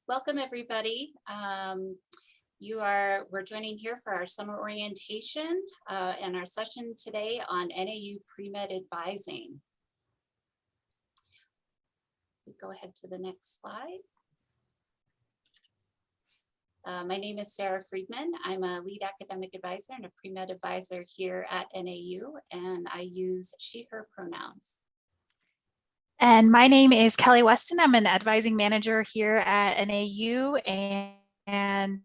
Welcome, everybody. We're joining here for our summer orientation and our session today on NAU Premed advising. We go ahead to the next slide. My name is Sarah Friedman. I'm a lead academic advisor and a pre-med advisor here at NAU, and I use she, her pronouns. And my name is Kelly Weston. I'm an advising manager here at NAU and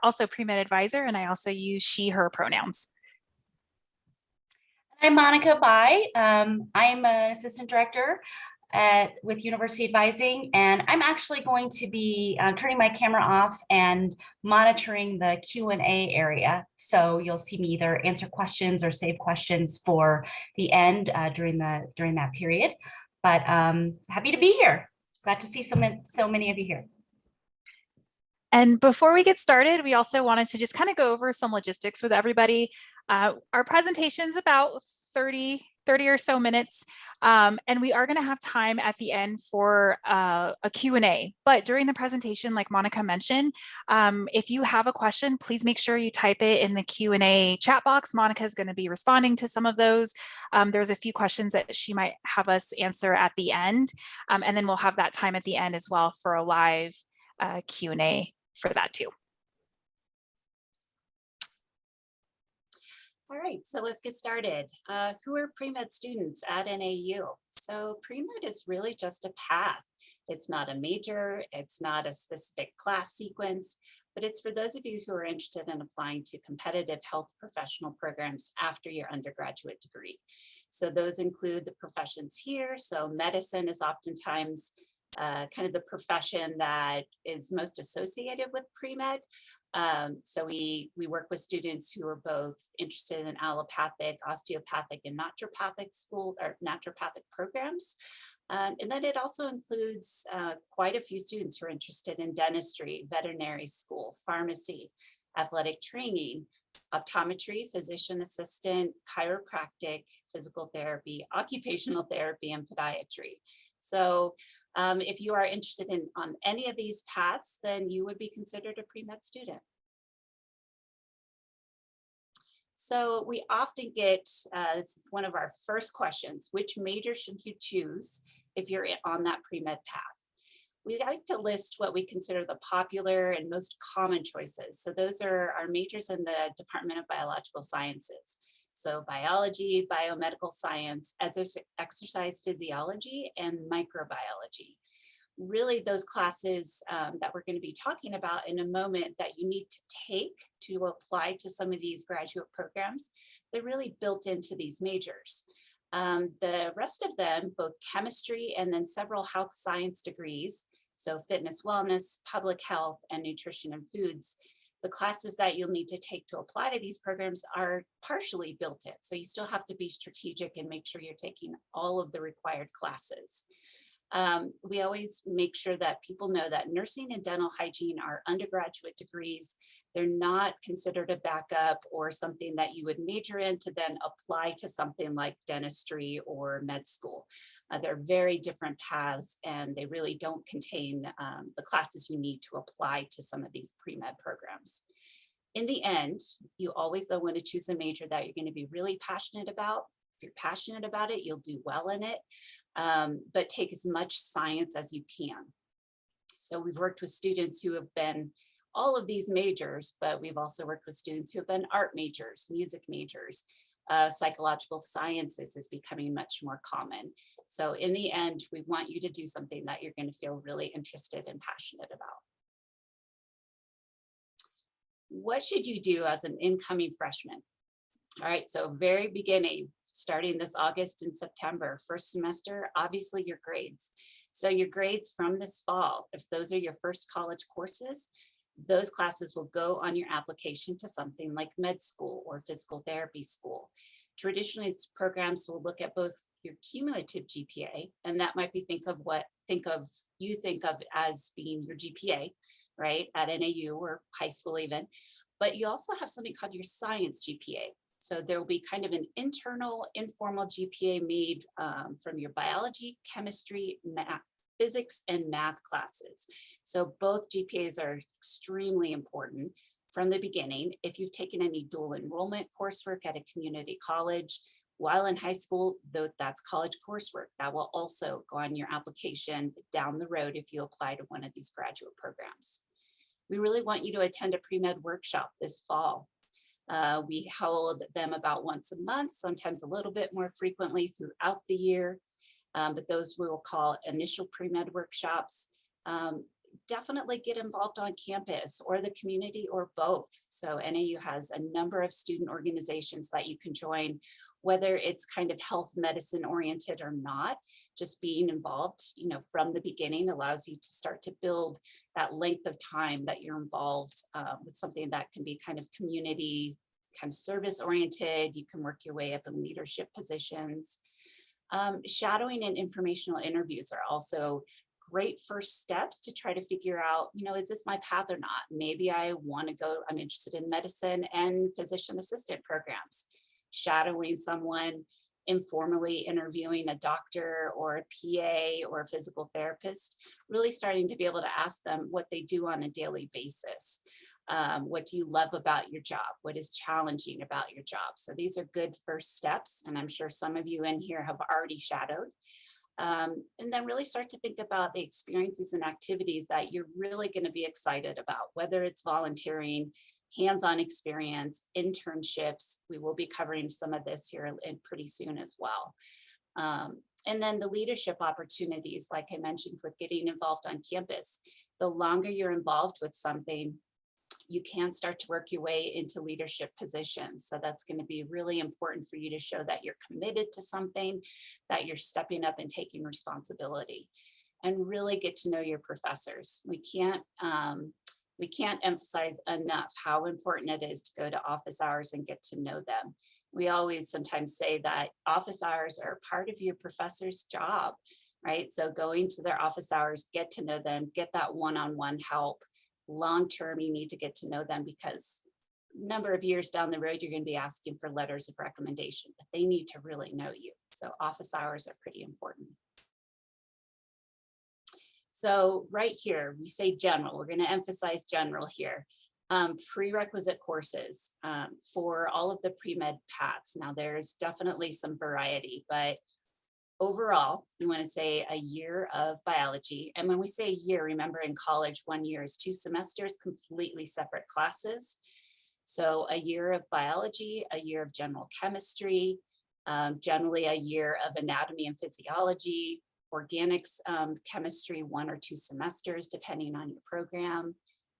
also pre-med advisor, and I also use she, her pronouns. I'm Monica Bai. I'm an assistant director with University Advising, and I'm actually going to be turning my camera off and monitoring the Q&A area. So you'll see me either answer questions or save questions for the end during that period. But happy to be here. Glad to see so many of you here. And before we get started, we also wanted to just kind of go over some logistics with everybody. Our presentation's about 30 or so minutes, and we are going to have time at the end for a Q&A. But during the presentation, like Monica mentioned, if you have a question, please make sure you type it in the Q&A chat box. Monica is going to be responding to some of those. There's a few questions that she might have us answer at the end, and then we'll have that time at the end as well for a live Q&A for that too. All right, so let's get started. Who are pre-med students at NAU? So pre-med is really just a path. It's not a major, it's not a specific class sequence, but it's for those of you who are interested in applying to competitive health professional programs after your undergraduate degree. So those include the professions here. So medicine is oftentimes kind of the profession that is most associated with pre-med. So we work with students who are both interested in allopathic, osteopathic, and naturopathic programs. And then it also includes quite a few students who are interested in dentistry, veterinary school, pharmacy, athletic training, optometry, physician assistant, chiropractic, physical therapy, occupational therapy, and podiatry. So if you are interested on any of these paths, then you would be considered a pre-med student. So we often get, this is one of our first questions, which major should you choose if you're on that pre-med path? We like to list what we consider the popular and most common choices. So those are our majors in the Department of Biological Sciences. So biology, biomedical science, exercise physiology, and microbiology. Really those classes that we're going to be talking about in a moment that you need to take to apply to some of these graduate programs, they're really built into these majors. The rest of them, both chemistry and then several health science degrees, so fitness, wellness, public health, and nutrition and foods, the classes that you'll need to take to apply to these programs are partially built in. So you still have to be strategic and make sure you're taking all of the required classes. We always make sure that people know that nursing and dental hygiene are undergraduate degrees. They're not considered a backup or something that you would major in to then apply to something like dentistry or med school. They're very different paths, and they really don't contain the classes you need to apply to some of these pre-med programs. In the end, you always though want to choose a major that you're going to be really passionate about. If you're passionate about it, you'll do well in it, but take as much science as you can. So we've worked with students who have been all of these majors, but we've also worked with students who have been art majors, music majors. Psychological sciences is becoming much more common. So in the end, we want you to do something that you're going to feel really interested and passionate about. What should you do as an incoming freshman? All right, so very beginning, starting this August and September, first semester, obviously your grades. So your grades from this fall, if those are your first college courses, those classes will go on your application to something like med school or physical therapy school. Traditionally, these programs will look at both your cumulative GPA, and that might be think of as being your GPA, right, at NAU or high school even. But you also have something called your science GPA. So there will be kind of an internal, informal GPA made from your biology, chemistry, physics and math classes. So both GPAs are extremely important from the beginning. If you've taken any dual enrollment coursework at a community college while in high school, though that's college coursework, that will also go on your application down the road if you apply to one of these graduate programs. We really want you to attend a pre-med workshop this fall. We hold them about once a month, sometimes a little bit more frequently throughout the year, but those we will call initial pre-med workshops. Definitely get involved on campus or the community or both. So NAU has a number of student organizations that you can join, whether it's kind of health medicine oriented or not. Just being involved, from the beginning allows you to start to build that length of time that you're involved with something that can be kind of community, kind of service oriented. You can work your way up in leadership positions. Shadowing and informational interviews are also great first steps to try to figure out, is this my path or not? Maybe I want to go, I'm interested in medicine and physician assistant programs. Shadowing someone, informally interviewing a doctor or a PA or a physical therapist, really starting to be able to ask them what they do on a daily basis. What do you love about your job? What is challenging about your job? So these are good first steps. And I'm sure some of you in here have already shadowed. And then really start to think about the experiences and activities that you're really going to be excited about, whether it's volunteering, hands-on experience, internships. We will be covering some of this here pretty soon as well. And then the leadership opportunities, like I mentioned, with getting involved on campus. The longer you're involved with something, you can start to work your way into leadership positions. So that's going to be really important for you to show that you're committed to something, that you're stepping up and taking responsibility, and really get to know your professors. We can't emphasize enough how important it is to go to office hours and get to know them. We always sometimes say that office hours are part of your professor's job, right? So going to their office hours, get to know them, get that one-on-one help. Long-term, you need to get to know them because a number of years down the road, you're going to be asking for letters of recommendation, but they need to really know you. So office hours are pretty important. So right here, we say general. We're going to emphasize general here. Prerequisite courses for all of the pre-med paths. Now, there's definitely some variety, but overall, you want to say a year of biology. And when we say a year, remember in college, 1 year is 2 semesters, completely separate classes. So a year of biology, a year of general chemistry, generally a year of anatomy and physiology, organics, chemistry, 1 or 2 semesters, depending on your program,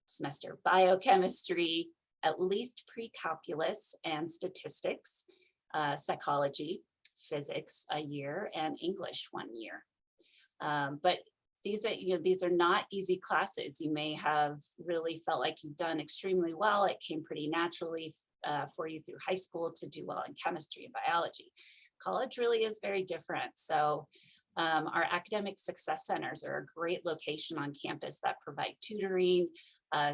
semester of biochemistry, at least pre-calculus and statistics, psychology, physics a year, and English 1 year. But these are not easy classes. You may have really felt like you've done extremely well. It came pretty naturally for you through high school to do well in chemistry and biology. College really is very different. So our academic success centers are a great location on campus that provide tutoring,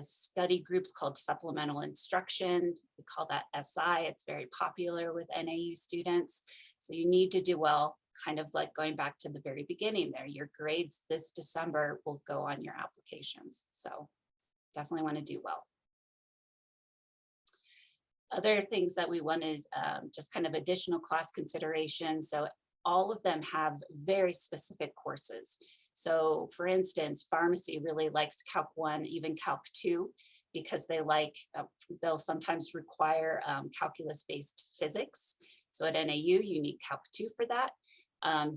study groups called supplemental instruction. We call that SI. It's very popular with NAU students. So you need to do well, kind of like going back to the very beginning there. Your grades this December will go on your applications. So definitely want to do well. Other things that we wanted, just kind of additional class considerations. So all of them have very specific courses. So for instance, pharmacy really likes Calc 1, even Calc 2, because they like, they'll sometimes require calculus-based physics. So at NAU, you need Calc 2 for that.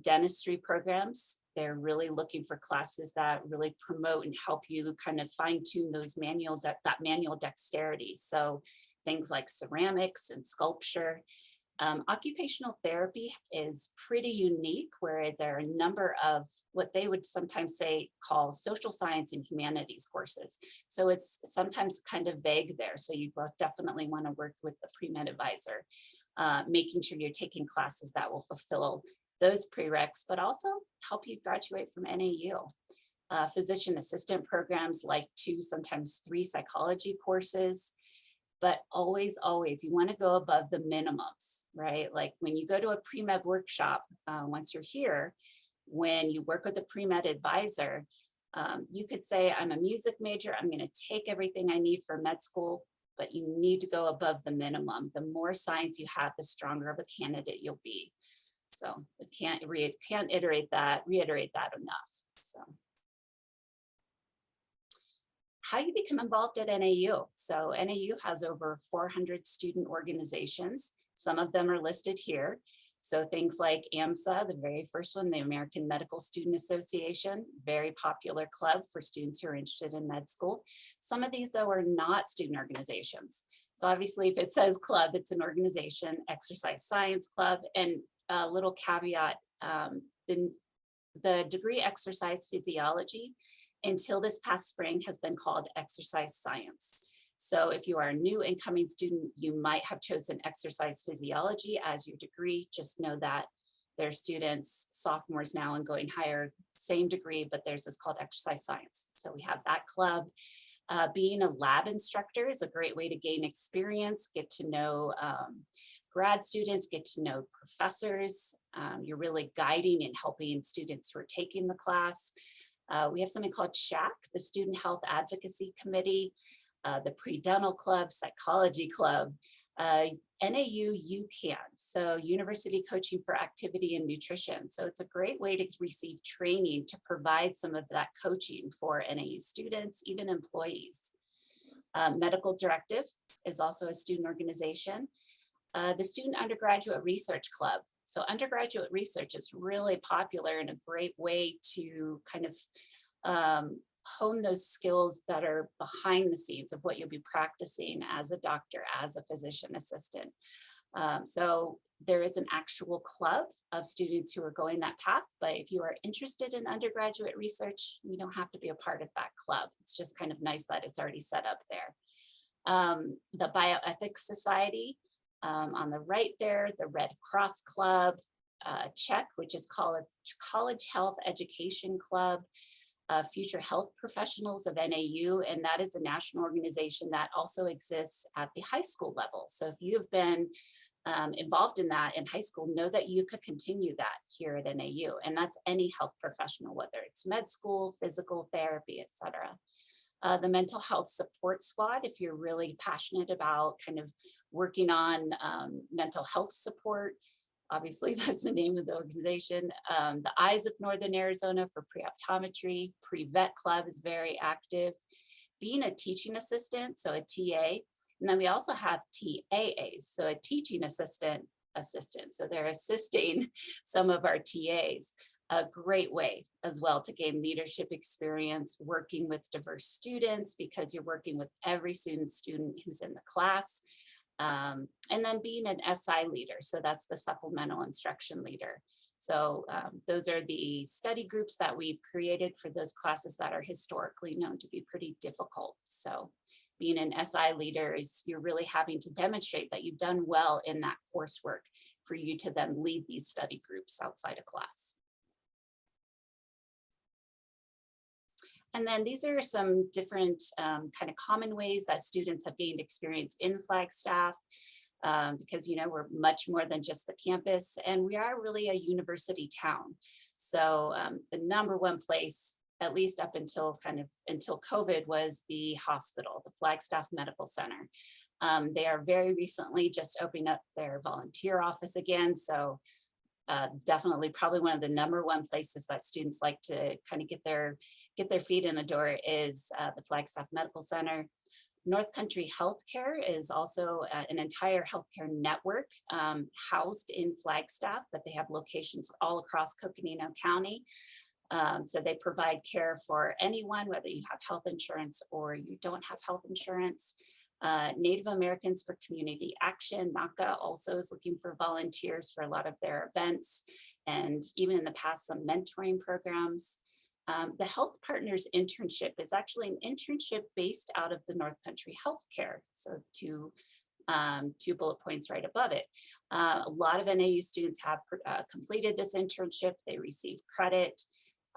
Dentistry programs, they're really looking for classes that really promote and help you kind of fine tune those that manual dexterity. So things like ceramics and sculpture. Occupational therapy is pretty unique, where there are a number of what they would sometimes call social science and humanities courses. So it's sometimes kind of vague there. So you both definitely want to work with the pre-med advisor, making sure you're taking classes that will fulfill those prereqs, but also help you graduate from NAU. Physician assistant programs like 2, sometimes 3 psychology courses. But always, you want to go above the minimums, right? Like when you go to a pre-med workshop, once you're here, when you work with a pre-med advisor, you could say, I'm a music major, I'm going to take everything I need for med school, but you need to go above the minimum. The more science you have, the stronger of a candidate you'll be. So I can't reiterate that enough. So how you become involved at NAU. So NAU has over 400 student organizations. Some of them are listed here. So things like AMSA, the very first one, the American Medical Student Association, very popular club for students who are interested in med school. Some of these, though, are not student organizations. So obviously, if it says club, it's an organization. Exercise Science Club, and a little caveat, the degree Exercise Physiology until this past spring has been called Exercise Science. So if you are a new incoming student, you might have chosen Exercise Physiology as your degree. Just know that there are students, sophomores now and going higher, same degree, but theirs is called Exercise Science. So we have that club. Being a lab instructor is a great way to gain experience, get to know grad students, get to know professors. You're really guiding and helping students who are taking the class. We have something called SHAC, the Student Health Advocacy Committee, the Pre-Dental Club, Psychology Club, NAU UCAN, so University Coaching for Activity and Nutrition. So it's a great way to receive training to provide some of that coaching for NAU students, even employees. Medical Directive is also a student organization. The Student Undergraduate Research Club. So undergraduate research is really popular and a great way to kind of hone those skills that are behind the scenes of what you'll be practicing as a doctor, as a physician assistant. So there is an actual club of students who are going that path, but if you are interested in undergraduate research, you don't have to be a part of that club. It's just kind of nice that it's already set up there. The Bioethics Society, on the right there, the Red Cross Club, CHEC, which is College Health Education Club, Future Health Professionals of NAU, and that is a national organization that also exists at the high school level. So if you have been involved in that in high school, know that you could continue that here at NAU, and that's any health professional, whether it's med school, physical therapy, etc. The Mental Health Support Squad, if you're really passionate about kind of working on mental health support, obviously that's the name of the organization. The Eyes of Northern Arizona for pre-optometry. Pre-vet club is very active. Being a teaching assistant, so a TA. And then we also have TAAs, so a teaching assistant. So they're assisting some of our TAs. A great way as well to gain leadership experience, working with diverse students because you're working with every student who's in the class. And then being an SI leader, so that's the supplemental instruction leader. So those are the study groups that we've created for those classes that are historically known to be pretty difficult. So being an SI leader is you're really having to demonstrate that you've done well in that coursework for you to then lead these study groups outside of class. And then these are some different kind of common ways that students have gained experience in Flagstaff, because, you know, we're much more than just the campus, and we are really a university town. So the number one place, at least up until until COVID, was the hospital, the Flagstaff Medical Center. They are very recently just opening up their volunteer office again. So definitely probably one of the number one places that students like to kind of get their feet in the door is the Flagstaff Medical Center. North Country Healthcare is also an entire healthcare network housed in Flagstaff, but they have locations all across Coconino County. So they provide care for anyone, whether you have health insurance or you don't have health insurance. Native Americans for Community Action, NACA, also is looking for volunteers for a lot of their events, and even in the past, some mentoring programs. The Health Partners internship is actually an internship based out of the North Country Healthcare. So two bullet points right above it. A lot of NAU students have completed this internship. They receive credit.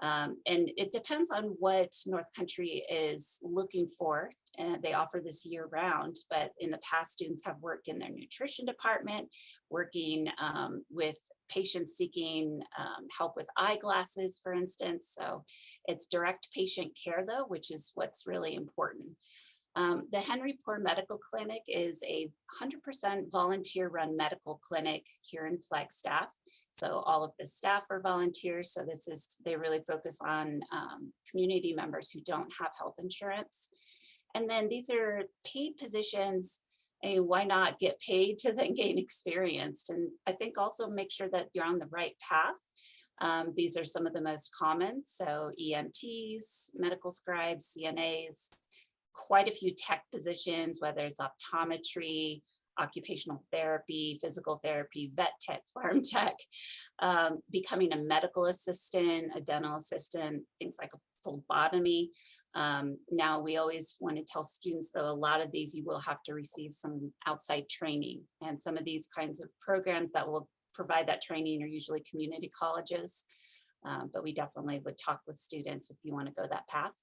And it depends on what North Country is looking for. And they offer this year round, but in the past, students have worked in their nutrition department, working with patients seeking help with eyeglasses, for instance. So it's direct patient care though, which is what's really important. The Henry Poor Medical Clinic is a 100% volunteer run medical clinic here in Flagstaff. So all of the staff are volunteers. So they really focus on community members who don't have health insurance. And then these are paid positions. And why not get paid to then gain experience? And I think also make sure that you're on the right path. These are some of the most common. So EMTs, medical scribes, CNAs, quite a few tech positions, whether it's optometry, occupational therapy, physical therapy, vet tech, farm tech, becoming a medical assistant, a dental assistant, things like a phlebotomy. Now we always want to tell students though, a lot of these you will have to receive some outside training, and some of these kinds of programs that will provide that training are usually community colleges, but we definitely would talk with students if you want to go that path.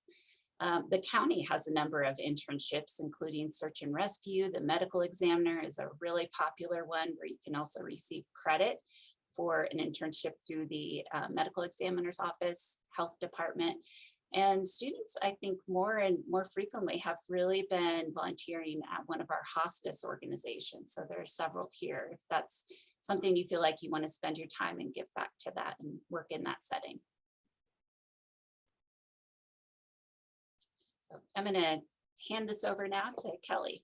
The county has a number of internships, including search and rescue. The medical examiner is a really popular one where you can also receive credit for an internship through the medical examiner's office, health department. And students, I think more and more frequently have really been volunteering at one of our hospice organizations. So there are several here. If that's something you feel like you want to spend your time and give back to that and work in that setting. So I'm going to hand this over now to Kelly.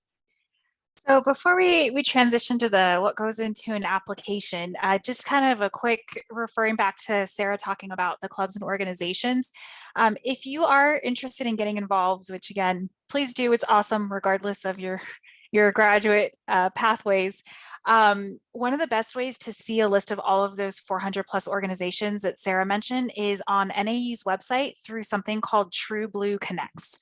So before we transition to what goes into an application, just kind of a quick referring back to Sarah talking about the clubs and organizations. If you are interested in getting involved, which again, please do, it's awesome regardless of your graduate pathways. One of the best ways to see a list of all of those 400 plus organizations that Sarah mentioned is on NAU's website through something called True Blue Connects.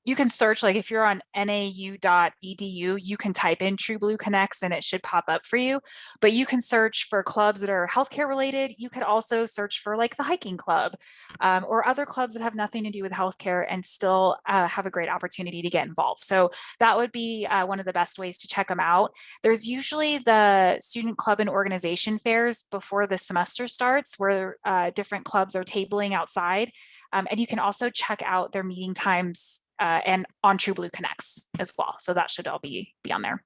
You can search, like if you're on nau.edu, you can type in True Blue Connects and it should pop up for you. But you can search for clubs that are healthcare related. You could also search for like the hiking club or other clubs that have nothing to do with healthcare and still have a great opportunity to get involved. So that would be one of the best ways to check them out. There's usually the student club and organization fairs before the semester starts where different clubs are tabling outside. And you can also check out their meeting times and on True Blue Connects as well. So that should all be on there.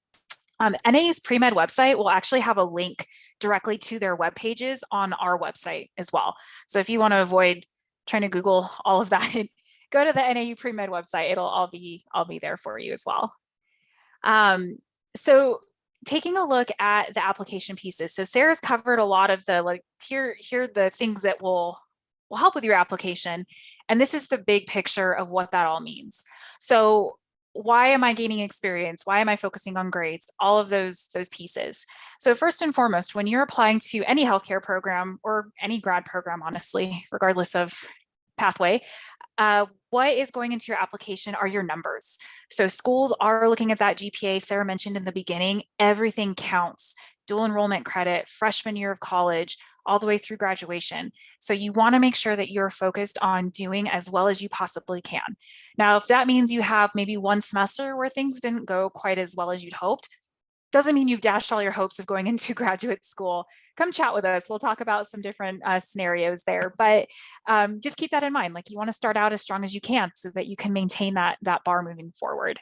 NAU's Premed website will actually have a link directly to their web pages on our website as well. So if you want to avoid trying to Google all of that, go to the NAU Premed website. It'll all be there for you as well. So taking a look at the application pieces. So Sarah's covered a lot of the here are the things that will help with your application. And this is the big picture of what that all means. So why am I gaining experience? Why am I focusing on grades? All of those pieces. So first and foremost, when you're applying to any healthcare program or any grad program, honestly, regardless of pathway, what is going into your application are your numbers. So schools are looking at that GPA. Sarah mentioned in the beginning, everything counts. Dual enrollment credit, freshman year of college, all the way through graduation. So you want to make sure that you're focused on doing as well as you possibly can. Now, if that means you have maybe one semester where things didn't go quite as well as you'd hoped, doesn't mean you've dashed all your hopes of going into graduate school. Come chat with us. We'll talk about some different scenarios there, but just keep that in mind. Like you want to start out as strong as you can so that you can maintain that bar moving forward.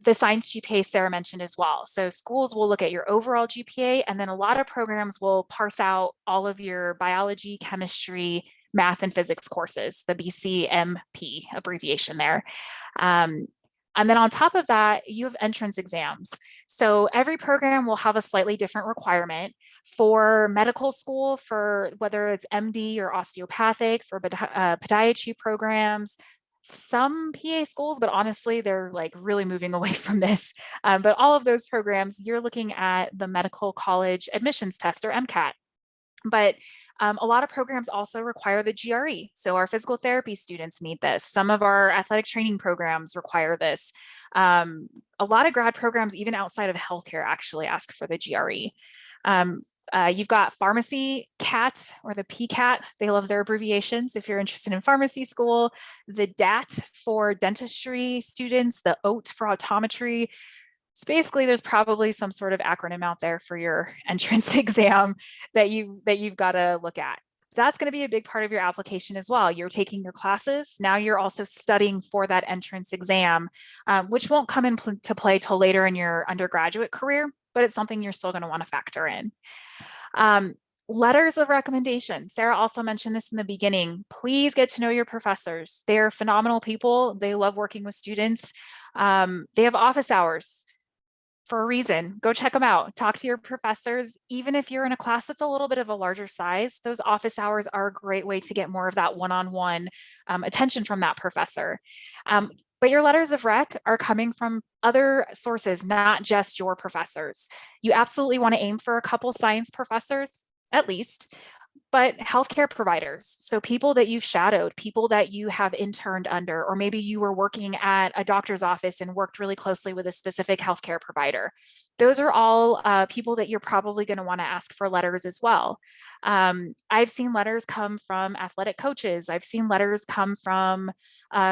The science GPA Sarah mentioned as well. So schools will look at your overall GPA, and then a lot of programs will parse out all of your biology, chemistry, math, and physics courses, the BCMP abbreviation there. And then on top of that, you have entrance exams. So every program will have a slightly different requirement. For medical school, for whether it's MD or osteopathic, for podiatry programs, some PA schools, but honestly, they're like really moving away from this. But all of those programs, you're looking at the medical college admissions test or MCAT. But a lot of programs also require the GRE. So our physical therapy students need this. Some of our athletic training programs require this. A lot of grad programs, even outside of healthcare, actually ask for the GRE. You've got pharmacy CAT or the PCAT. They love their abbreviations if you're interested in pharmacy school. The DAT for dentistry students, the OAT for optometry. So basically, there's probably some sort of acronym out there for your entrance exam that you've got to look at. That's going to be a big part of your application as well. You're taking your classes. Now you're also studying for that entrance exam, which won't come into play till later in your undergraduate career, but it's something you're still going to want to factor in. Letters of recommendation. Sarah also mentioned this in the beginning. Please get to know your professors. They're phenomenal people. They love working with students. They have office hours for a reason. Go check them out. Talk to your professors. Even if you're in a class that's a little bit of a larger size, those office hours are a great way to get more of that one-on-one attention from that professor. But your letters of rec are coming from other sources, not just your professors. You absolutely want to aim for a couple science professors, at least, but healthcare providers. So people that you've shadowed, people that you have interned under, or maybe you were working at a doctor's office and worked really closely with a specific healthcare provider. Those are all people that you're probably going to want to ask for letters as well. I've seen letters come from athletic coaches. I've seen letters come from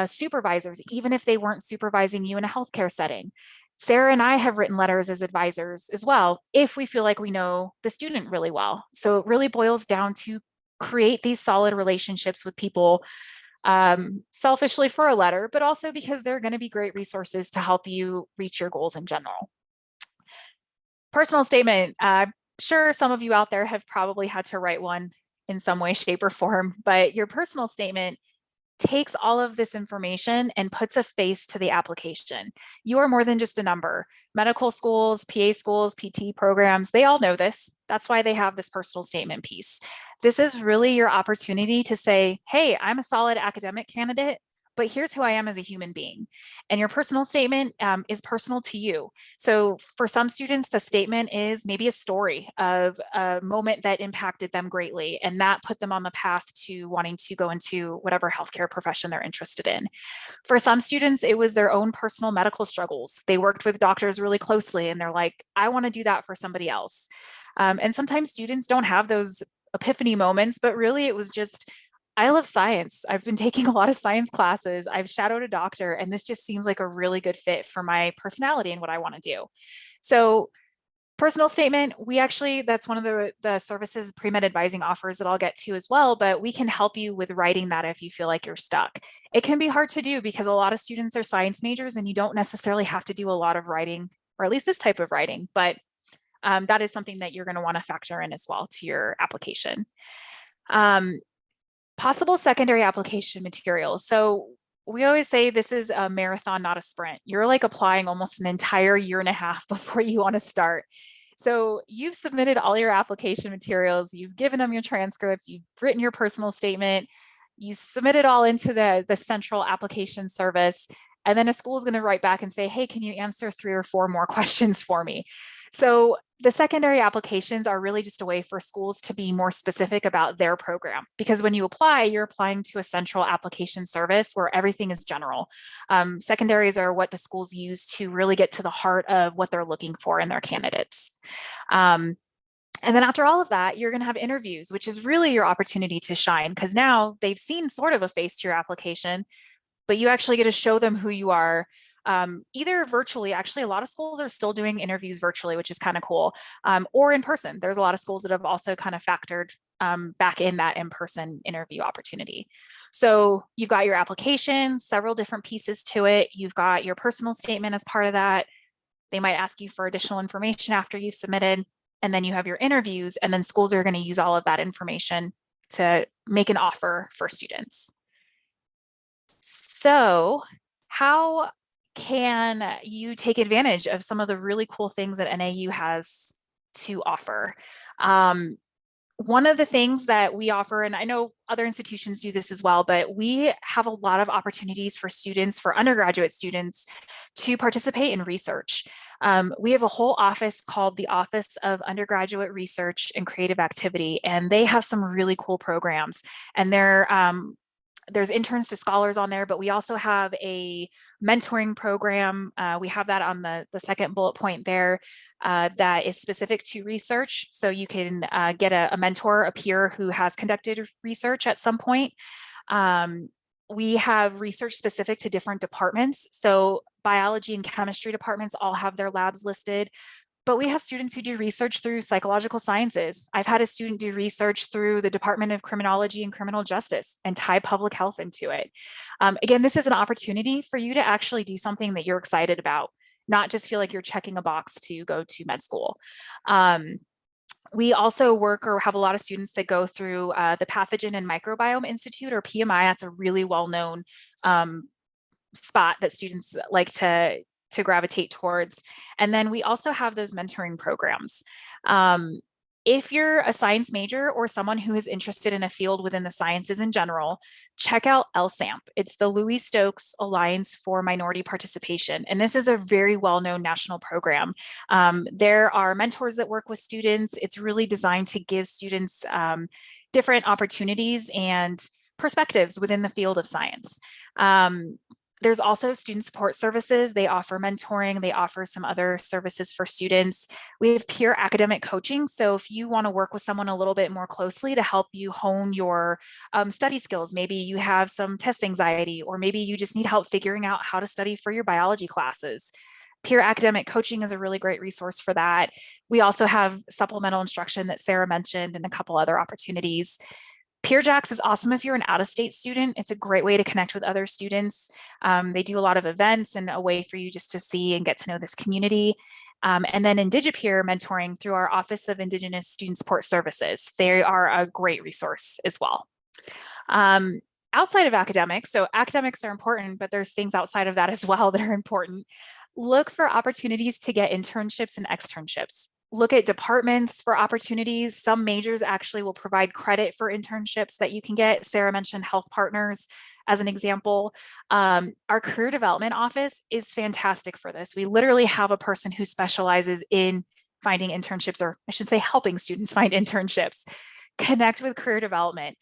supervisors, even if they weren't supervising you in a healthcare setting. Sarah and I have written letters as advisors as well, if we feel like we know the student really well. So it really boils down to create these solid relationships with people, selfishly for a letter, but also because they're going to be great resources to help you reach your goals in general. Personal statement. I'm sure some of you out there have probably had to write one in some way, shape, or form, but your personal statement takes all of this information and puts a face to the application. You are more than just a number. Medical schools, PA schools, PT programs, they all know this. That's why they have this personal statement piece. This is really your opportunity to say, hey, I'm a solid academic candidate, but here's who I am as a human being. And your personal statement is personal to you. So for some students, the statement is maybe a story of a moment that impacted them greatly, and that put them on the path to wanting to go into whatever healthcare profession they're interested in. For some students, it was their own personal medical struggles. They worked with doctors really closely, and they're like, I want to do that for somebody else. And sometimes students don't have those epiphany moments, but really it was just, I love science. I've been taking a lot of science classes. I've shadowed a doctor, and this just seems like a really good fit for my personality and what I want to do. So personal statement, that's one of the services Premed Advising offers that I'll get to as well, but we can help you with writing that if you feel like you're stuck. It can be hard to do because a lot of students are science majors and you don't necessarily have to do a lot of writing, or at least this type of writing, but that is something that you're going to want to factor in as well to your application. Possible secondary application materials. So we always say this is a marathon, not a sprint. You're like applying almost an entire year and a half before you want to start. So you've submitted all your application materials, you've given them your transcripts, you've written your personal statement, you submit it all into the central application service, and then a school is going to write back and say, hey, can you answer 3 or 4 more questions for me? So the secondary applications are really just a way for schools to be more specific about their program, because when you apply, you're applying to a central application service where everything is general. Secondaries are what the schools use to really get to the heart of what they're looking for in their candidates. And then after all of that, you're going to have interviews, which is really your opportunity to shine, because now they've seen sort of a face to your application, but you actually get to show them who you are. Either virtually, actually a lot of schools are still doing interviews virtually, which is kind of cool, or in person. There's a lot of schools that have also kind of factored back in that in-person interview opportunity. So you've got your application, several different pieces to it. You've got your personal statement as part of that. They might ask you for additional information after you've submitted, and then you have your interviews, and then schools are going to use all of that information to make an offer for students. So how can you take advantage of some of the really cool things that NAU has to offer? One of the things that we offer, and I know other institutions do this as well, but we have a lot of opportunities for students, for undergraduate students, to participate in research. We have a whole office called the Office of Undergraduate Research and Creative Activity, and they have some really cool programs. And they're there's interns to scholars on there, but we also have a mentoring program. We have that on the second bullet point there that is specific to research. So you can get a mentor, a peer who has conducted research at some point. We have research specific to different departments. So biology and chemistry departments all have their labs listed. But we have students who do research through psychological sciences. I've had a student do research through the Department of Criminology and Criminal Justice and tie public health into it. Again, this is an opportunity for you to actually do something that you're excited about, not just feel like you're checking a box to go to med school. We also work or have a lot of students that go through the Pathogen and Microbiome Institute, or PMI. That's a really well-known spot that students like to gravitate towards. And then we also have those mentoring programs. If you're a science major or someone who is interested in a field within the sciences in general, check out LSAMP. It's the Louis Stokes Alliance for Minority Participation. And this is a very well-known national program. There are mentors that work with students. It's really designed to give students different opportunities and perspectives within the field of science. There's also student support services. They offer mentoring. They offer some other services for students. We have peer academic coaching. So if you want to work with someone a little bit more closely to help you hone your study skills, maybe you have some test anxiety, or maybe you just need help figuring out how to study for your biology classes. Peer academic coaching is a really great resource for that. We also have supplemental instruction that Sarah mentioned and a couple other opportunities. PeerJacks is awesome if you're an out-of-state student. It's a great way to connect with other students. They do a lot of events and a way for you just to see and get to know this community. And then IndigiPeer mentoring through our Office of Indigenous Student Support Services. They are a great resource as well. Outside of academics, so academics are important, but there's things outside of that as well that are important. Look for opportunities to get internships and externships. Look at departments for opportunities. Some majors actually will provide credit for internships that you can get. Sarah mentioned Health Partners as an example. Our career development office is fantastic for this. We literally have a person who specializes in finding internships, or I should say helping students find internships. Connect with career development.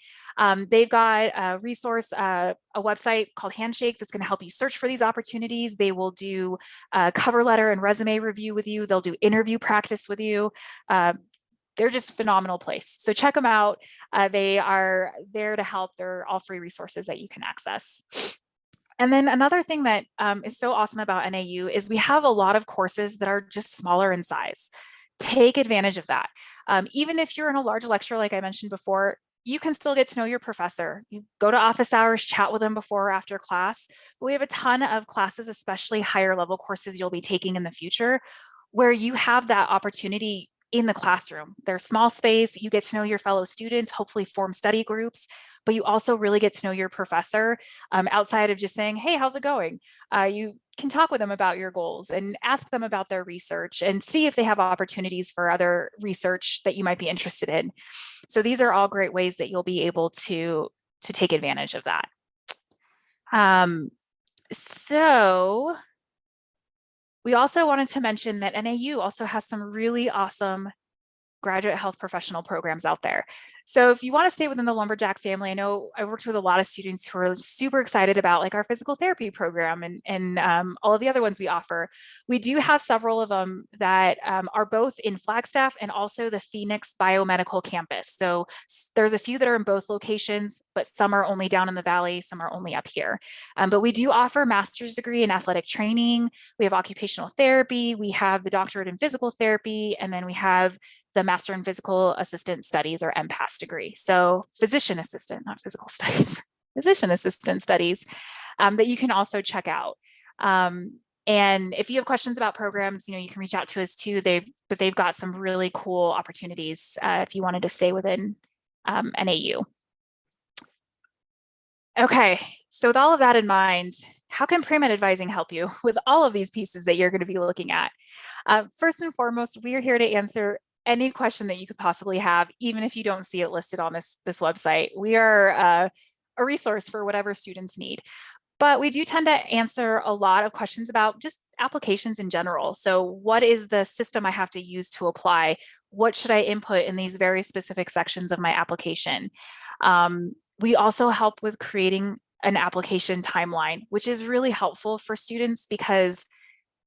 They've got a resource, a website called Handshake that's going to help you search for these opportunities. They will do a cover letter and resume review with you. They'll do interview practice with you. They're just a phenomenal place. So check them out. They are there to help. They're all free resources that you can access. And then another thing that is so awesome about NAU is we have a lot of courses that are just smaller in size. Take advantage of that. Even if you're in a large lecture, like I mentioned before, you can still get to know your professor. You go to office hours, chat with them before or after class. But we have a ton of classes, especially higher level courses you'll be taking in the future, where you have that opportunity in the classroom. They're small space, you get to know your fellow students, hopefully form study groups, but you also really get to know your professor outside of just saying, hey, how's it going? You can talk with them about your goals and ask them about their research and see if they have opportunities for other research that you might be interested in. So these are all great ways that you'll be able to take advantage of that. So we also wanted to mention that NAU also has some really awesome graduate health professional programs out there. So if you want to stay within the lumberjack family, I know I worked with a lot of students who are super excited about like our physical therapy program and all of the other ones we offer. We do have several of them that are both in Flagstaff and also the Phoenix Biomedical Campus. So there's a few that are in both locations, but some are only down in the valley, some are only up here. But we do offer master's degree in athletic training. We have occupational therapy. We have the doctorate in physical therapy, and then we have the Master in Physical Assistant Studies, or MPAS degree. So physician assistant, not physical studies, physician assistant studies that you can also check out. And if you have questions about programs, you can reach out to us too. But they've got some really cool opportunities if you wanted to stay within NAU. Okay, so with all of that in mind, how can Premed advising help you with all of these pieces that you're going to be looking at? First and foremost, we are here to answer any question that you could possibly have, even if you don't see it listed on this website. We are a resource for whatever students need. But we do tend to answer a lot of questions about just applications in general. So what is the system I have to use to apply? What should I input in these very specific sections of my application? We also help with creating an application timeline, which is really helpful for students because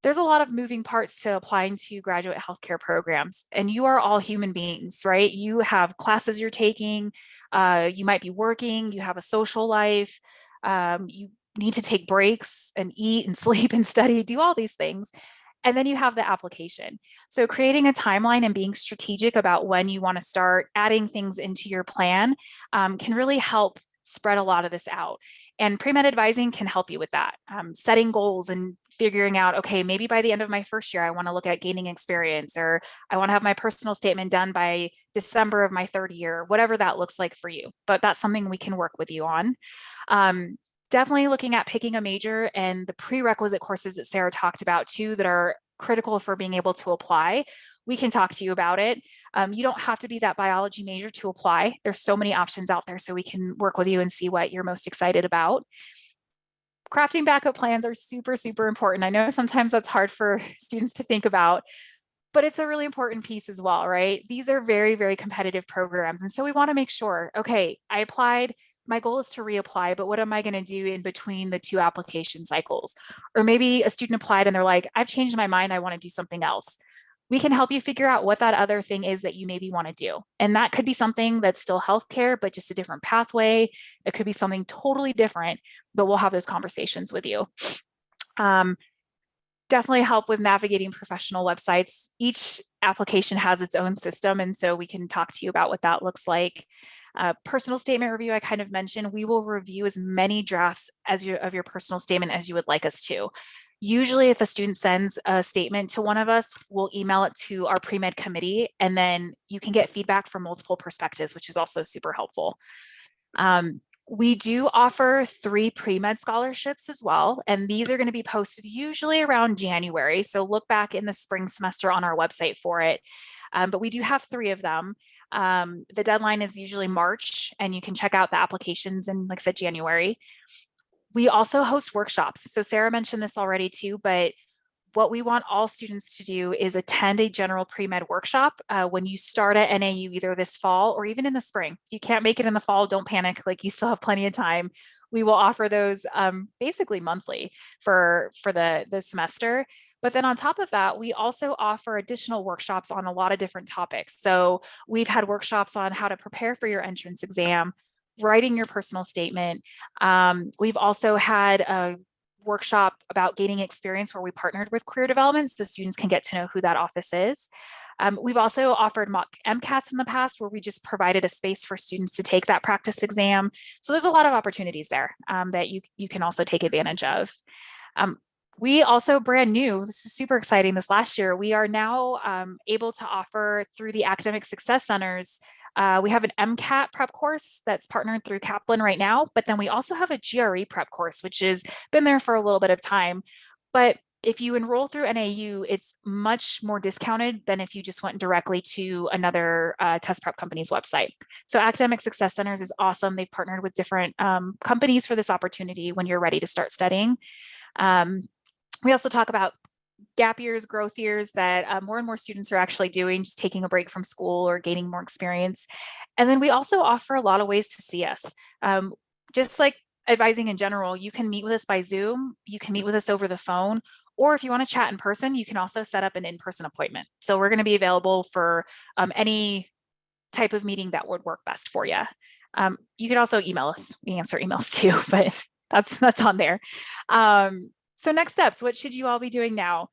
there's a lot of moving parts to applying to graduate healthcare programs, and you are all human beings, right? You have classes you're taking, you might be working, you have a social life, you need to take breaks and eat and sleep and study, do all these things. And then you have the application. So creating a timeline and being strategic about when you want to start adding things into your plan can really help spread a lot of this out. And pre-med advising can help you with that. Setting goals and figuring out, okay, maybe by the end of my first year, I want to look at gaining experience, or I want to have my personal statement done by December of my third year, whatever that looks like for you. But that's something we can work with you on. Definitely looking at picking a major and the prerequisite courses that Sarah talked about too, that are critical for being able to apply. We can talk to you about it. You don't have to be that biology major to apply. There's so many options out there, so we can work with you and see what you're most excited about. Crafting backup plans are super, super important. I know sometimes that's hard for students to think about, but it's a really important piece as well, right? These are very, very competitive programs. And so we want to make sure, okay, I applied, my goal is to reapply, but what am I going to do in between the two application cycles? Or maybe a student applied and they're like, I've changed my mind, I want to do something else. We can help you figure out what that other thing is that you maybe want to do. And that could be something that's still healthcare, but just a different pathway. It could be something totally different, but we'll have those conversations with you. Definitely help with navigating professional websites. Each application has its own system, and so we can talk to you about what that looks like. Personal statement review, I kind of mentioned, we will review as many drafts of your personal statement as you would like us to. Usually if a student sends a statement to one of us, we'll email it to our pre-med committee, and then you can get feedback from multiple perspectives, which is also super helpful. We do offer 3 pre-med scholarships as well, and these are going to be posted usually around January. So look back in the spring semester on our website for it. But we do have 3 of them. The deadline is usually March, and you can check out the applications in, like I said, January. We also host workshops. So Sarah mentioned this already too, but what we want all students to do is attend a general pre-med workshop when you start at NAU, either this fall or even in the spring. If you can't make it in the fall, don't panic, like you still have plenty of time. We will offer those basically monthly for the semester. But then on top of that, we also offer additional workshops on a lot of different topics. So we've had workshops on how to prepare for your entrance exam, writing your personal statement. We've also had a workshop about gaining experience where we partnered with career development so students can get to know who that office is. We've also offered mock MCATs in the past where we just provided a space for students to take that practice exam. So there's a lot of opportunities there that you can also take advantage of. We also, brand new, this is super exciting, this last year, we are now able to offer through the academic success centers. We have an MCAT prep course that's partnered through Kaplan right now, but then we also have a GRE prep course, which has been there for a little bit of time. But if you enroll through NAU, it's much more discounted than if you just went directly to another test prep company's website. So Academic Success Centers is awesome. They've partnered with different companies for this opportunity when you're ready to start studying. We also talk about gap years, growth years that more and more students are actually doing, just taking a break from school or gaining more experience. And then we also offer a lot of ways to see us. Just like advising in general, you can meet with us by Zoom, you can meet with us over the phone, or if you want to chat in person, you can also set up an in-person appointment. So we're going to be available for any type of meeting that would work best for you. You can also email us. We answer emails too, but that's on there. So next steps, what should you all be doing now?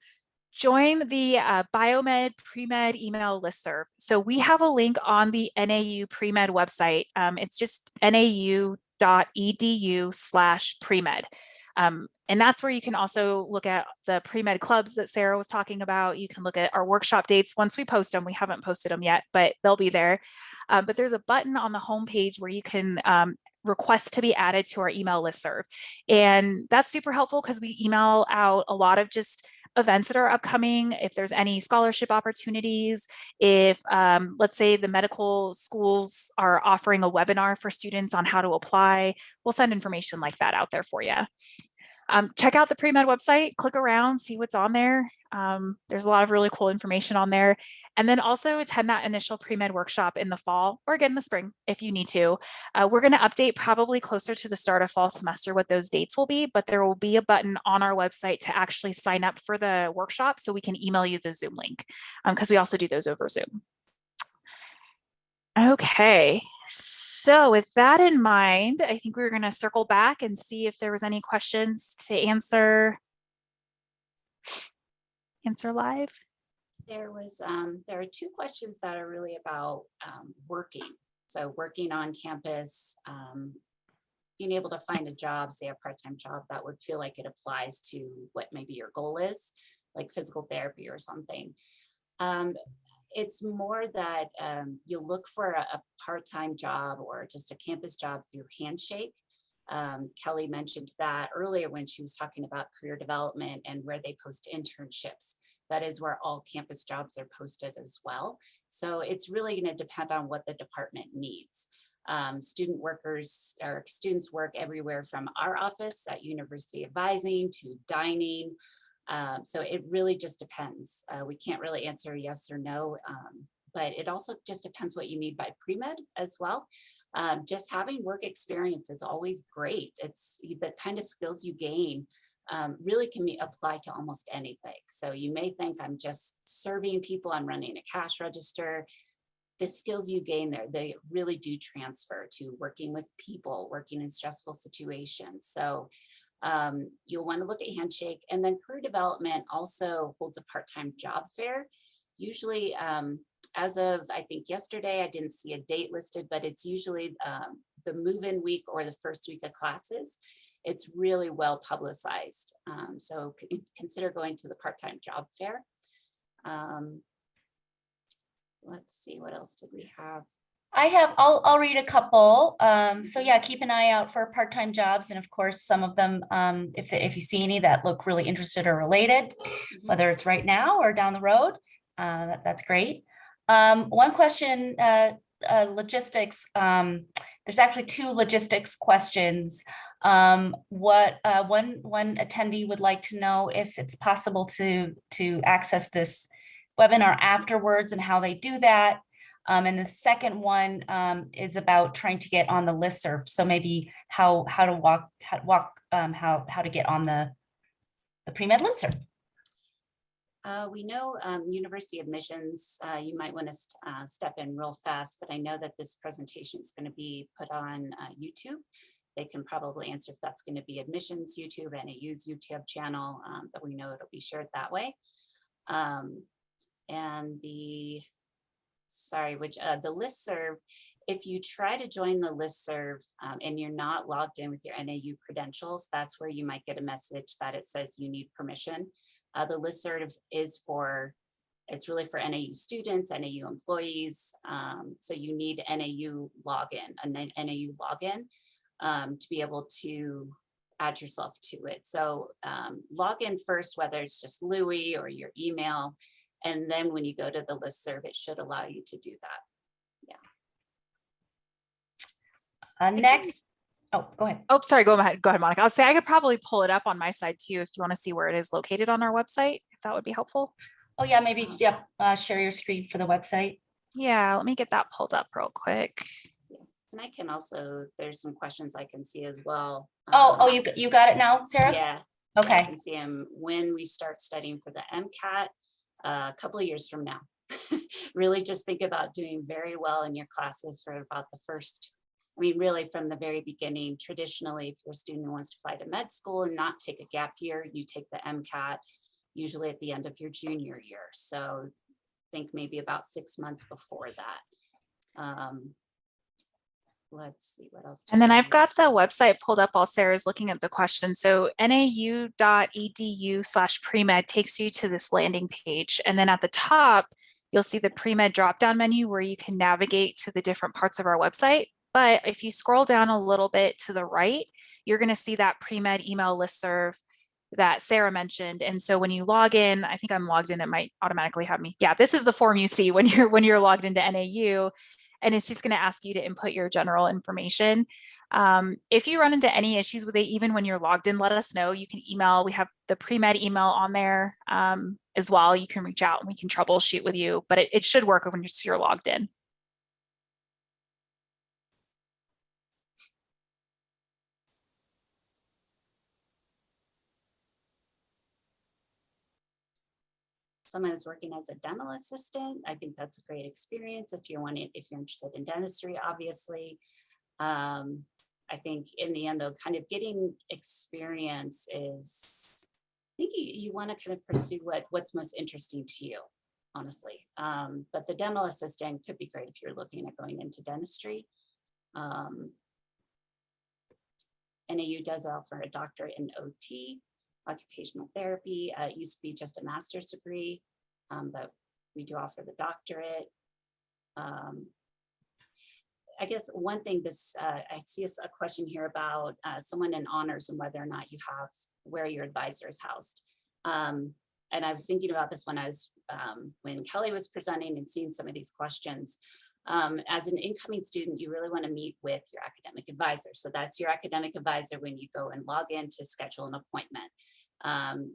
Join the Biomed Premed email listserv. So we have a link on the NAU Premed website. It's just nau.edu/premed. And that's where you can also look at the pre-med clubs that Sarah was talking about. You can look at our workshop dates once we post them. We haven't posted them yet, but they'll be there. But there's a button on the homepage where you can request to be added to our email listserv. And that's super helpful because we email out a lot of just events that are upcoming. If there's any scholarship opportunities, if let's say the medical schools are offering a webinar for students on how to apply, we'll send information like that out there for you. Check out the Premed website, click around, see what's on there. There's a lot of really cool information on there. And then also attend that initial Premed workshop in the fall or again in the spring if you need to. We're going to update probably closer to the start of fall semester what those dates will be, but there will be a button on our website to actually sign up for the workshop so we can email you the Zoom link because we also do those over Zoom. Okay, so with that in mind, I think we're going to circle back and see if there was any questions to answer live. There are two questions that are really about working. So working on campus, being able to find a job, say a part-time job that would feel like it applies to what maybe your goal is, like physical therapy or something. It's more that you look for a part-time job or just a campus job through Handshake. Kelly mentioned that earlier when she was talking about career development and where they post internships. That is where all campus jobs are posted as well. So it's really going to depend on what the department needs. Student workers or students work everywhere from our office at University Advising to dining. So it really just depends. We can't really answer yes or no, but it also just depends what you mean by pre-med as well. Just having work experience is always great. It's the kind of skills you gain really can be applied to almost anything. So you may think I'm just serving people, I'm running a cash register. The skills you gain there, they really do transfer to working with people, working in stressful situations. So you'll want to look at Handshake, and then career development also holds a part-time job fair. Usually as of, I think yesterday, I didn't see a date listed, but it's usually the move-in week or the first week of classes. It's really well publicized. So consider going to the part-time job fair. Let's see, what else did we have? I'll read a couple. So yeah, keep an eye out for part-time jobs. And of course, some of them, if you see any that look really interested or related, whether it's right now or down the road, that's great. One question, logistics, there's actually two logistics questions. One attendee would like to know if it's possible to access this webinar afterwards and how they do that. And the second one is about trying to get on the listserv. So maybe how to get on the Premed listserv. We know university admissions, you might want to step in real fast, but I know that this presentation is going to be put on YouTube. They can probably answer if that's going to be admissions YouTube, NAU's YouTube channel, but we know it'll be shared that way. And the listserv, if you try to join the listserv and you're not logged in with your NAU credentials, that's where you might get a message that it says you need permission. The listserv it's really for NAU students, NAU employees. So you need NAU login, an NAU login to be able to add yourself to it. So log in first, whether it's just Louis or your email. And then when you go to the listserv, it should allow you to do that. Yeah. Next. Oh, go ahead. Oh, sorry. Go ahead, Monica. I'll say I could probably pull it up on my side too if you want to see where it is located on our website, if that would be helpful. Oh yeah, maybe, yep. Share your screen for the website. Yeah, let me get that pulled up real quick. And I can also, there's some questions I can see as well. You got it now, Sarah? Yeah. Okay. I can see them when we start studying for the MCAT a couple of years from now. Really just think about doing very well in your classes for about the first, really from the very beginning. Traditionally, if you're a student who wants to apply to med school and not take a gap year, you take the MCAT usually at the end of your junior year. So think maybe about 6 months before that. Let's see what else. And then I've got the website pulled up while Sarah's looking at the question. So nau.edu/premed takes you to this landing page. And then at the top, you'll see the Premed drop-down menu where you can navigate to the different parts of our website. But if you scroll down a little bit to the right, you're going to see that Premed email listserv that Sarah mentioned. And so when you log in, I think I'm logged in, it might automatically have me. Yeah, this is the form you see when you're logged into NAU. And it's just going to ask you to input your general information. If you run into any issues with it, even when you're logged in, let us know. You can email. We have the pre-med email on there as well. You can reach out and we can troubleshoot with you, but it should work when you're logged in. Someone is working as a dental assistant. I think that's a great experience if you're interested in dentistry, obviously. I think in the end, though, kind of getting experience is, I think you want to kind of pursue what's most interesting to you, honestly. But the dental assistant could be great if you're looking at going into dentistry. NAU does offer a doctorate in OT, occupational therapy. It used to be just a master's degree, but we do offer the doctorate. I guess one thing I see a question here about someone in honors and whether or not you have where your advisor is housed. And I was thinking about this when Kelly was presenting and seeing some of these questions. As an incoming student, you really want to meet with your academic advisor. So that's your academic advisor when you go and log in to schedule an appointment.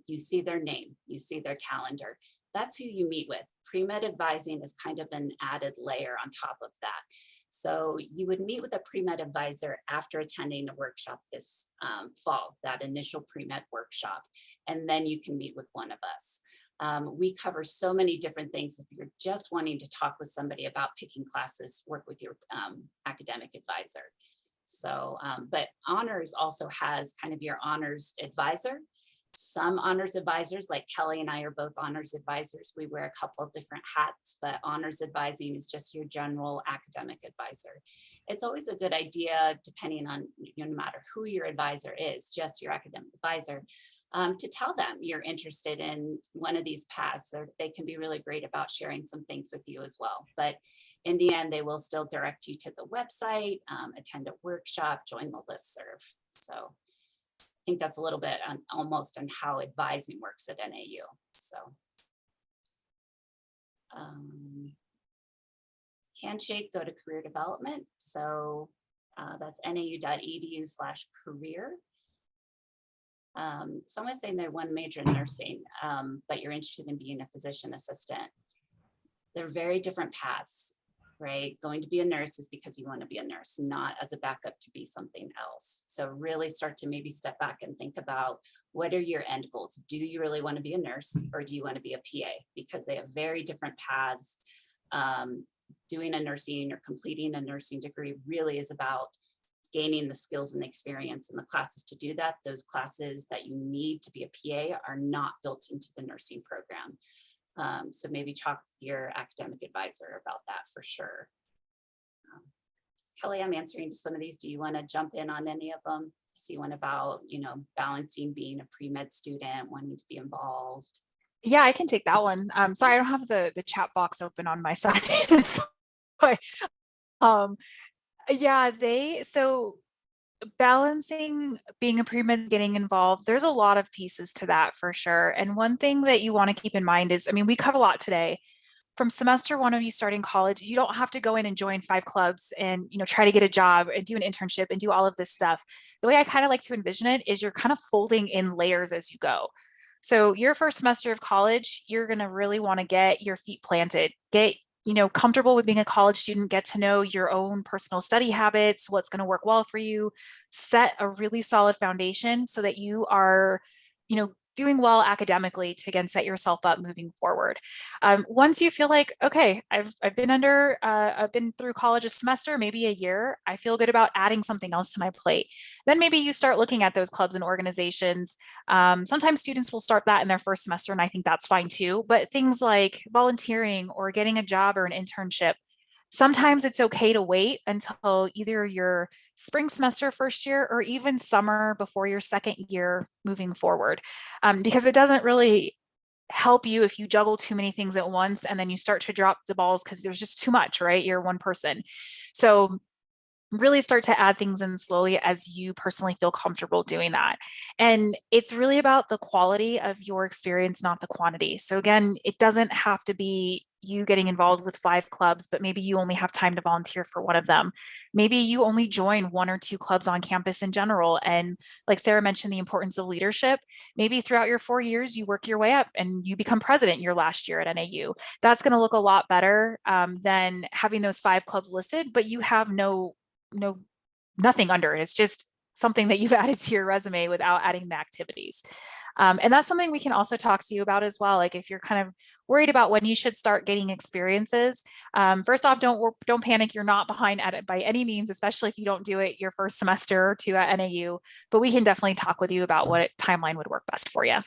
You see their name, you see their calendar. That's who you meet with. Pre-med advising is kind of an added layer on top of that. So you would meet with a pre-med advisor after attending a workshop this fall, that initial pre-med workshop, and then you can meet with one of us. We cover so many different things. If you're just wanting to talk with somebody about picking classes, work with your academic advisor. So, but honors also has kind of your honors advisor. Some honors advisors, like Kelly and I are both honors advisors. We wear a couple of different hats, but honors advising is just your general academic advisor. It's always a good idea, depending on, no matter who your advisor is, just your academic advisor, to tell them you're interested in one of these paths. They can be really great about sharing some things with you as well. But in the end, they will still direct you to the website, attend a workshop, join the listserv. So I think that's a little bit almost on how advising works at NAU. So handshake, go to career development. So that's nau.edu/career. Someone's saying they want to major in nursing, but you're interested in being a physician assistant. They're very different paths, right? Going to be a nurse is because you want to be a nurse, not as a backup to be something else. So really start to maybe step back and think about, what are your end goals? Do you really want to be a nurse, or do you want to be a PA? Because they have very different paths. Doing a nursing or completing a nursing degree really is about gaining the skills and experience and the classes to do that. Those classes that you need to be a PA are not built into the nursing program. So maybe talk with your academic advisor about that for sure. Kelly, I'm answering to some of these. Do you want to jump in on any of them? See one about, balancing being a pre-med student, wanting to be involved. Yeah, I can take that one. Sorry, I don't have the chat box open on my side. Yeah, so balancing being a pre-med, getting involved, there's a lot of pieces to that for sure. And one thing that you want to keep in mind is, we cover a lot today. From semester one of you starting college, you don't have to go in and join 5 clubs and try to get a job and do an internship and do all of this stuff. The way I kind of like to envision it is you're kind of folding in layers as you go. So your first semester of college, you're going to really want to get your feet planted, get comfortable with being a college student, get to know your own personal study habits, what's going to work well for you, set a really solid foundation so that you are, doing well academically to again set yourself up moving forward. Once you feel like, okay, I've been through college a semester, maybe a year, I feel good about adding something else to my plate. Then maybe you start looking at those clubs and organizations. Sometimes students will start that in their first semester, and I think that's fine too. But things like volunteering or getting a job or an internship, sometimes it's okay to wait until either your spring semester first year or even summer before your second year moving forward, because it doesn't really help you if you juggle too many things at once and then you start to drop the balls because there's just too much, right? You're one person. So really start to add things in slowly as you personally feel comfortable doing that. And it's really about the quality of your experience, not the quantity. So again, it doesn't have to be you getting involved with 5 clubs, but maybe you only have time to volunteer for one of them. Maybe you only join 1 or 2 clubs on campus in general. And like Sarah mentioned, the importance of leadership. Maybe throughout your 4 years, you work your way up and you become president your last year at NAU. That's going to look a lot better than having those 5 clubs listed, but you have nothing under it. It's just something that you've added to your resume without adding the activities. And that's something we can also talk to you about as well. Like if you're kind of worried about when you should start getting experiences, first off, don't panic. You're not behind at it by any means, especially if you don't do it your first semester or 2 at NAU. But we can definitely talk with you about what timeline would work best for you.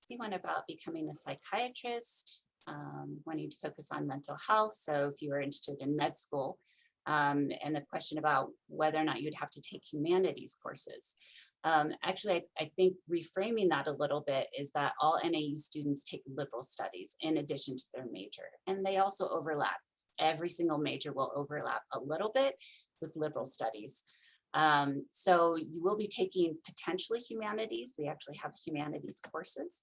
See one about becoming a psychiatrist, wanting to focus on mental health. So if you were interested in med school, and the question about whether or not you'd have to take humanities courses. Actually, I think reframing that a little bit is that all NAU students take liberal studies in addition to their major, and they also overlap. Every single major will overlap a little bit with liberal studies. So you will be taking potentially humanities. We actually have humanities courses,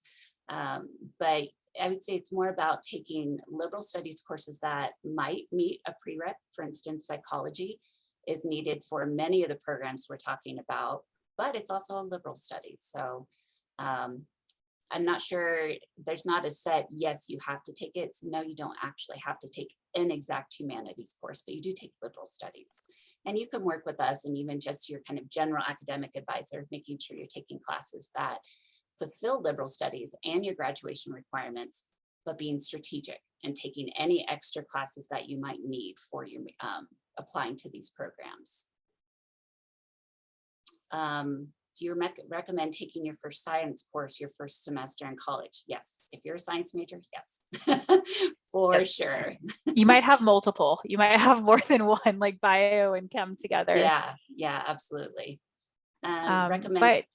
but I would say it's more about taking liberal studies courses that might meet a prereq. For instance, psychology is needed for many of the programs we're talking about, but it's also a liberal studies. So I'm not sure, there's not a set, yes, you have to take it. It's, no, you don't actually have to take an exact humanities course, but you do take liberal studies. And you can work with us and even just your kind of general academic advisor, making sure you're taking classes that fulfill liberal studies and your graduation requirements, but being strategic and taking any extra classes that you might need for your applying to these programs. Do you recommend taking your first science course your first semester in college? Yes. If you're a science major, yes, for sure. You might have multiple. You might have more than one, like bio and chem together. Yeah, absolutely. Recommend. But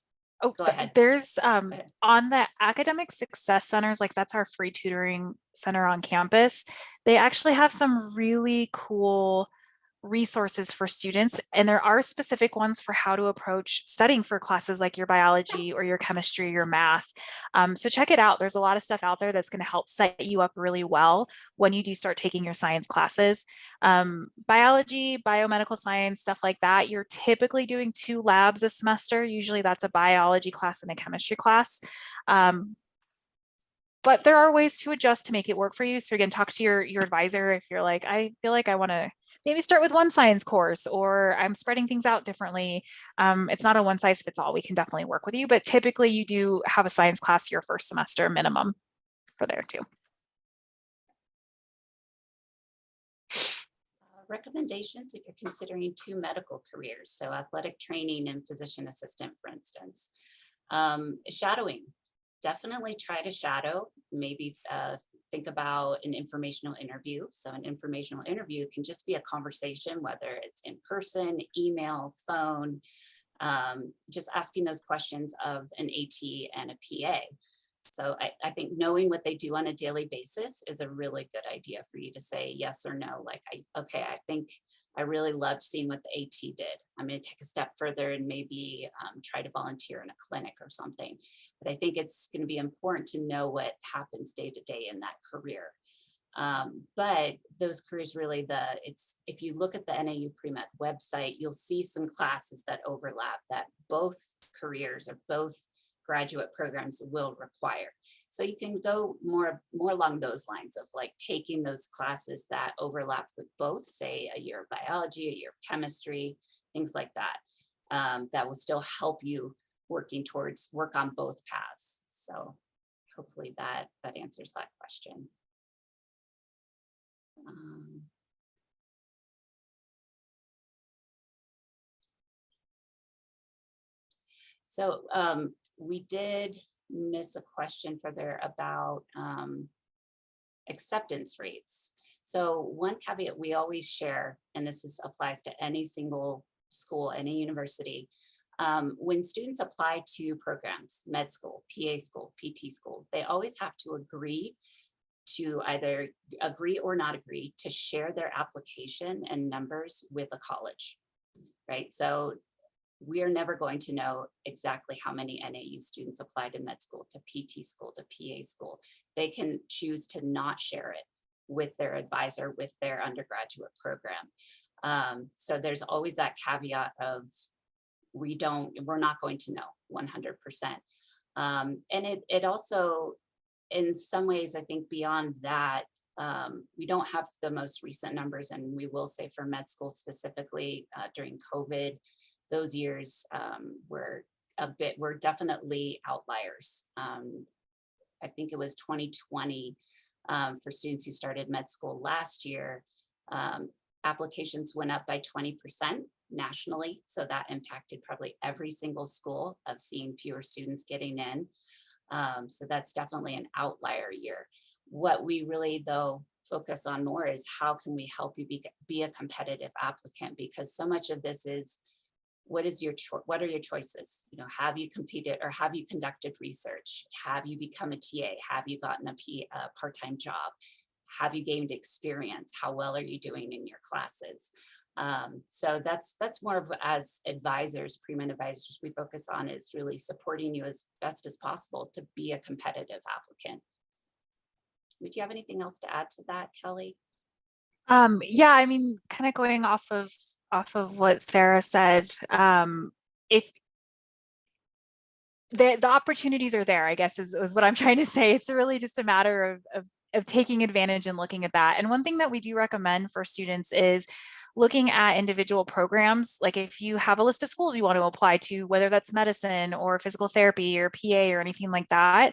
Go ahead. there's on the academic success centers, like that's our free tutoring center on campus. They actually have some really cool resources for students, and there are specific ones for how to approach studying for classes like your biology or your chemistry or your math. So check it out. There's a lot of stuff out there that's going to help set you up really well when you do start taking your science classes. Biology, biomedical science, stuff like that, you're typically doing 2 labs a semester. Usually that's a biology class and a chemistry class. But there are ways to adjust to make it work for you. So again, talk to your advisor if you're like, I feel like I want to maybe start with 1 science course, or I'm spreading things out differently. It's not a one size fits all. We can definitely work with you, but typically you do have a science class your first semester minimum for there too. Recommendations if you're considering 2 medical careers, so athletic training and physician assistant, for instance. Shadowing. Definitely try to shadow, maybe think about an informational interview. So an informational interview can just be a conversation, whether it's in person, email, phone, just asking those questions of an AT and a PA. So I think knowing what they do on a daily basis is a really good idea for you to say yes or no. Like, I think I really loved seeing what the AT did. I'm going to take a step further and maybe try to volunteer in a clinic or something. But I think it's going to be important to know what happens day to day in that career. But those careers really, if you look at the NAU Premed website, you'll see some classes that overlap that both careers or both graduate programs will require. So you can go more along those lines of like taking those classes that overlap with both, say a year of biology, a year of chemistry, things like that, that will still help you work on both paths. So hopefully that answers that question. So we did miss a question further about acceptance rates. So one caveat we always share, and this applies to any single school, any university, when students apply to programs, med school, PA school, PT school, they always have to agree to either agree or not agree to share their application and numbers with a college, right? So we are never going to know exactly how many NAU students apply to med school, to PT school, to PA school. They can choose to not share it with their advisor, with their undergraduate program. So there's always that caveat of we're not going to know 100%. And it also, in some ways, I think beyond that, we don't have the most recent numbers, and we will say for med school specifically during COVID, those years were definitely outliers. I think it was 2020 for students who started med school last year. Applications went up by 20% nationally. So that impacted probably every single school of seeing fewer students getting in. So that's definitely an outlier year. What we really though focus on more is how can we help you be a competitive applicant, because so much of this is what are your choices? You know, have you competed or have you conducted research? Have you become a TA? Have you gotten a part-time job? Have you gained experience? How well are you doing in your classes? So that's more of, as advisors, pre-med advisors, we focus on is really supporting you as best as possible to be a competitive applicant. Would you have anything else to add to that, Kelly? Yeah, I mean, kind of going off of what Sarah said, if the opportunities are there, I guess is what I'm trying to say. It's really just a matter of taking advantage and looking at that. And one thing that we do recommend for students is looking at individual programs. Like if you have a list of schools you want to apply to, whether that's medicine or physical therapy or PA or anything like that,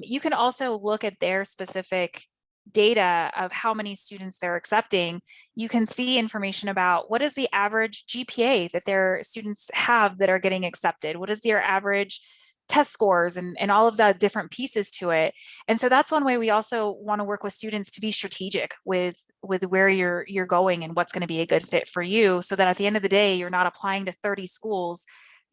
you can also look at their specific data of how many students they're accepting. You can see information about what is the average GPA that their students have that are getting accepted, what is their average test scores, and all of the different pieces to it. And so that's one way we also want to work with students to be strategic with where you're going and what's going to be a good fit for you, so that at the end of the day, you're not applying to 30 schools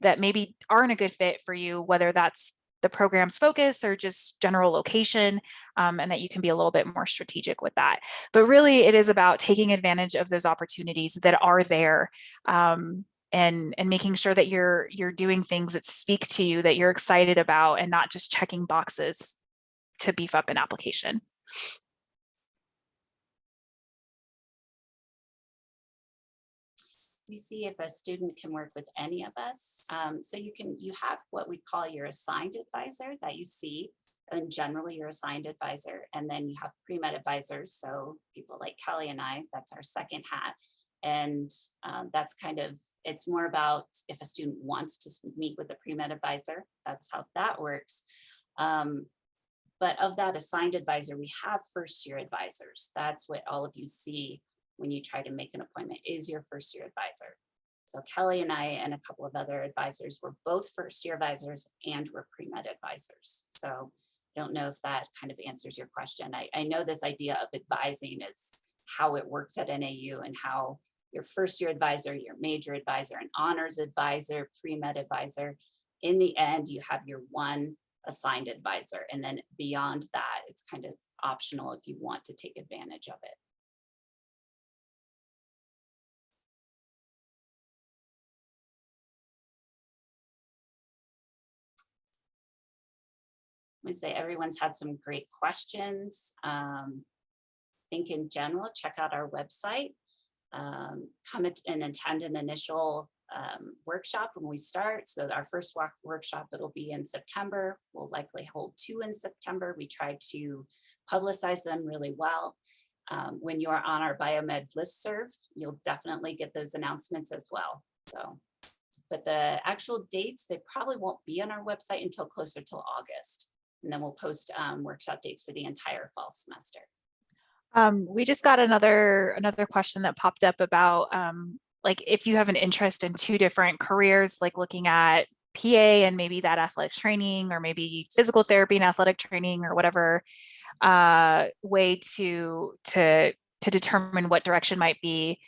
that maybe aren't a good fit for you, whether that's the program's focus or just general location, and that you can be a little bit more strategic with that. But really, it is about taking advantage of those opportunities that are there, and making sure that you're doing things that speak to you, that you're excited about, and not just checking boxes to beef up an application. We see if a student can work with any of us. So you have what we call your assigned advisor that you see, and generally your assigned advisor, and then you have pre-med advisors. So people like Kelly and I, that's our second hat. And that's it's more about if a student wants to meet with a pre-med advisor, that's how that works. But of that assigned advisor, we have first year advisors. That's what all of you see when you try to make an appointment, is your first year advisor. So Kelly and I and a couple of other advisors were both first year advisors and we're pre-med advisors. So I don't know if that kind of answers your question. I know this idea of advising is how it works at NAU, and how your first year advisor, your major advisor, an honors advisor, pre-med advisor, in the end, you have your one assigned advisor. And then beyond that, it's kind of optional if you want to take advantage of it. I say everyone's had some great questions. I think in general, check out our website. Come and attend an initial workshop when we start. So our first workshop, it'll be in September. We'll likely hold 2 in September. We try to publicize them really well. When you're on our biomed listserv, you'll definitely get those announcements as well. So, but the actual dates, they probably won't be on our website until closer to August. And then we'll post workshop dates for the entire fall semester. We just got another question that popped up about like if you have an interest in 2 different careers, like looking at PA and maybe that athletic training, or maybe physical therapy and athletic training, or whatever way to determine what direction might be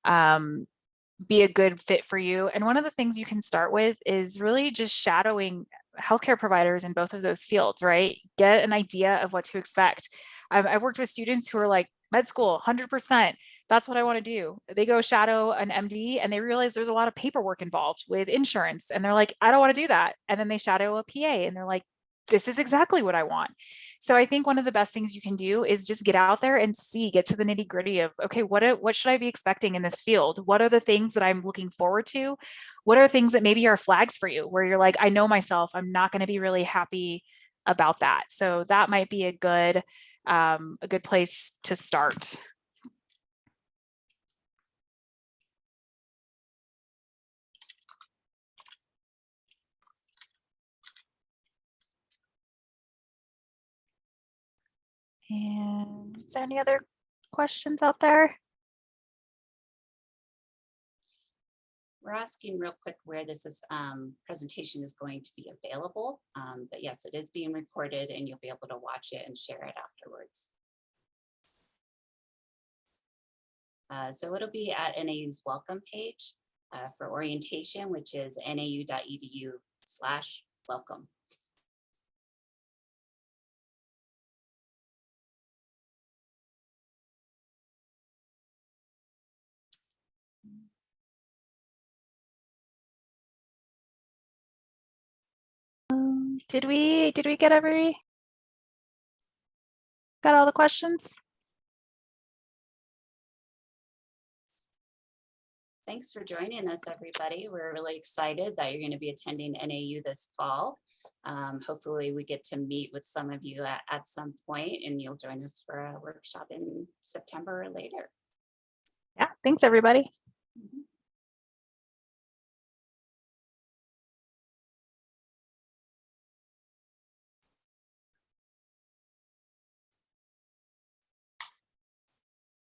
a good fit for you. And one of the things you can start with is really just shadowing healthcare providers in both of those fields, right? Get an idea of what to expect. I've worked with students who are like, med school, 100%. That's what I want to do. They go shadow an MD and they realize there's a lot of paperwork involved with insurance. And they're like, I don't want to do that. And then they shadow a PA and they're like, this is exactly what I want. So I think one of the best things you can do is just get out there and get to the nitty gritty of, okay, what should I be expecting in this field? What are the things that I'm looking forward to? What are things that maybe are flags for you where you're like, I know myself, I'm not going to be really happy about that. So that might be a good place to start. And is there any other questions out there? We're asking real quick where this presentation is going to be available. But yes, it is being recorded and you'll be able to watch it and share it afterwards. So it'll be at NAU's welcome page for orientation, which is nau.edu/welcome. Did we get all the questions? Thanks for joining us, everybody. We're really excited that you're going to be attending NAU this fall. Hopefully we get to meet with some of you at some point and you'll join us for a workshop in September or later. Yeah, thanks everybody.